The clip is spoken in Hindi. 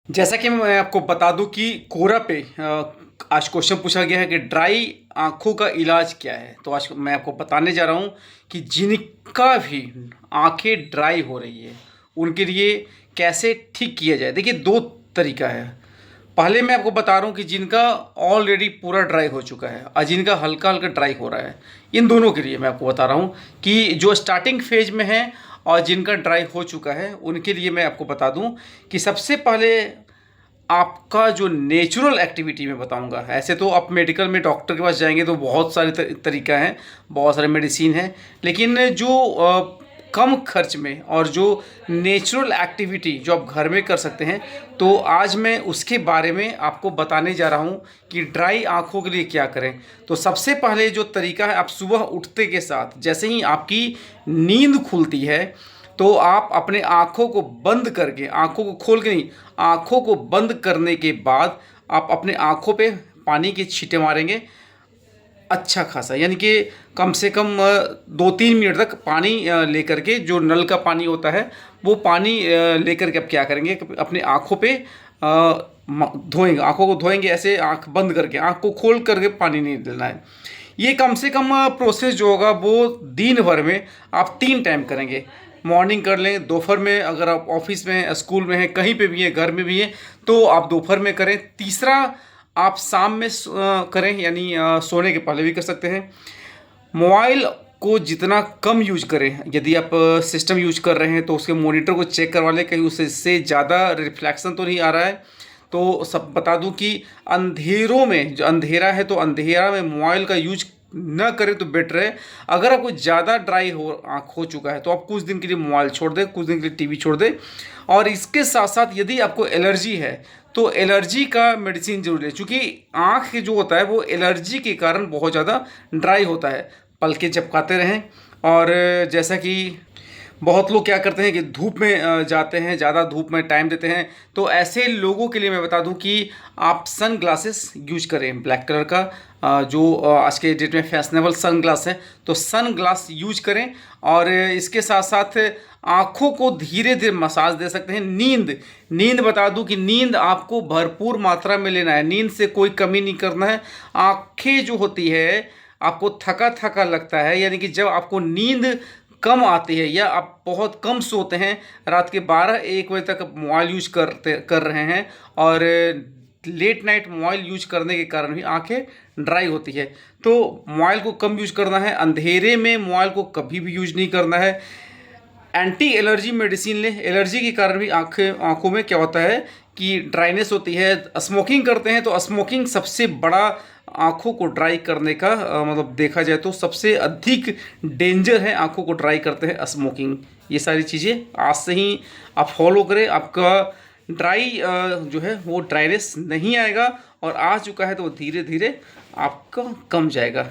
जैसा कि मैं आपको बता दूं कि कोरा पे आज क्वेश्चन पूछा गया है कि ड्राई आंखों का इलाज क्या है। तो आज मैं आपको बताने जा रहा हूं कि जिनका भी आंखें ड्राई हो रही है उनके लिए कैसे ठीक किया जाए। देखिए, दो तरीका है। पहले मैं आपको बता रहा हूं कि जिनका ऑलरेडी पूरा ड्राई हो चुका है और जिनका हल्का हल्का ड्राई हो रहा है, इन दोनों के लिए मैं आपको बता रहा हूं कि जो स्टार्टिंग फेज में है और जिनका ड्राई हो चुका है उनके लिए मैं आपको बता दूं कि सबसे पहले आपका जो नेचुरल एक्टिविटी में बताऊंगा। ऐसे तो आप मेडिकल में डॉक्टर के पास जाएंगे तो बहुत सारे तरीका हैं, बहुत सारे मेडिसिन हैं, लेकिन जो कम खर्च में और जो नेचुरल एक्टिविटी जो आप घर में कर सकते हैं, तो आज मैं उसके बारे में आपको बताने जा रहा हूँ कि ड्राई आँखों के लिए क्या करें। तो सबसे पहले जो तरीका है, आप सुबह उठते के साथ जैसे ही आपकी नींद खुलती है तो आप अपने आँखों को बंद करके, आँखों को खोल के नहीं, आँखों को बंद करने के बाद आप अपने आँखों पे पानी के छींटे मारेंगे अच्छा खासा, यानी कि कम से कम 2-3 मिनट तक पानी लेकर के, जो नल का पानी होता है वो पानी लेकर के आप क्या करेंगे, अपने आँखों पे धोएंगे, आँखों को धोएंगे ऐसे आँख बंद करके, आँख को खोल करके पानी नहीं लेना है। ये कम से कम प्रोसेस जो होगा वो दिन भर में आप 3 टाइम करेंगे। मॉर्निंग कर लें, दोपहर में अगर आप ऑफिस में हैं, स्कूल में हैं, कहीं पे भी हैं, घर में भी हैं, तो आप दोपहर में करें। तीसरा आप शाम में करें, यानी सोने के पहले भी कर सकते हैं। मोबाइल को जितना कम यूज करें, यदि आप सिस्टम यूज कर रहे हैं तो उसके मॉनिटर को चेक करवा लें, कहीं उससे ज़्यादा रिफ्लेक्शन तो नहीं आ रहा है। तो सब बता दूं कि अंधेरों में, जो अंधेरा है तो अंधेरा में मोबाइल का यूज न करें तो बेटर है। अगर आपको ज़्यादा ड्राई आँख हो चुका है तो आप कुछ दिन के लिए मोबाइल छोड़ दें, कुछ दिन के लिए टीवी छोड़ दें। और इसके साथ साथ यदि आपको एलर्जी है तो एलर्जी का मेडिसिन जरूर लें, क्योंकि आँख जो होता है वो एलर्जी के कारण बहुत ज़्यादा ड्राई होता है। पलके झपकाते रहें। और जैसा कि बहुत लोग क्या करते हैं कि धूप में जाते हैं, ज़्यादा धूप में टाइम देते हैं, तो ऐसे लोगों के लिए मैं बता दूं कि आप सन ग्लासेस यूज करें, ब्लैक कलर का जो आज के डेट में फैशनेबल सन ग्लास है, तो सन ग्लास यूज करें। और इसके साथ साथ आँखों को धीरे धीरे मसाज दे सकते हैं। नींद बता दूं कि नींद आपको भरपूर मात्रा में लेना है, नींद से कोई कमी नहीं करना है। आँखें जो होती है, आपको थका थका लगता है, यानी कि जब आपको नींद कम आती है या आप बहुत कम सोते हैं, रात के 12-1 बजे तक मोबाइल यूज कर रहे हैं और लेट नाइट मोबाइल यूज करने के कारण भी आंखें ड्राई होती है, तो मोबाइल को कम यूज करना है। अंधेरे में मोबाइल को कभी भी यूज नहीं करना है। एंटी एलर्जी मेडिसिन लें। एलर्जी के कारण भी आँखों में क्या होता है कि ड्राइनेस होती है। स्मोकिंग करते हैं तो स्मोकिंग सबसे बड़ा आँखों को ड्राई करने का मतलब देखा जाए तो सबसे अधिक डेंजर है, आँखों को ड्राई करते हैं स्मोकिंग। ये सारी चीज़ें आज से ही आप फॉलो करें, आपका ड्राई जो है वो ड्राइनेस नहीं आएगा, और आ चुका है तो धीरे धीरे आपका कम जाएगा।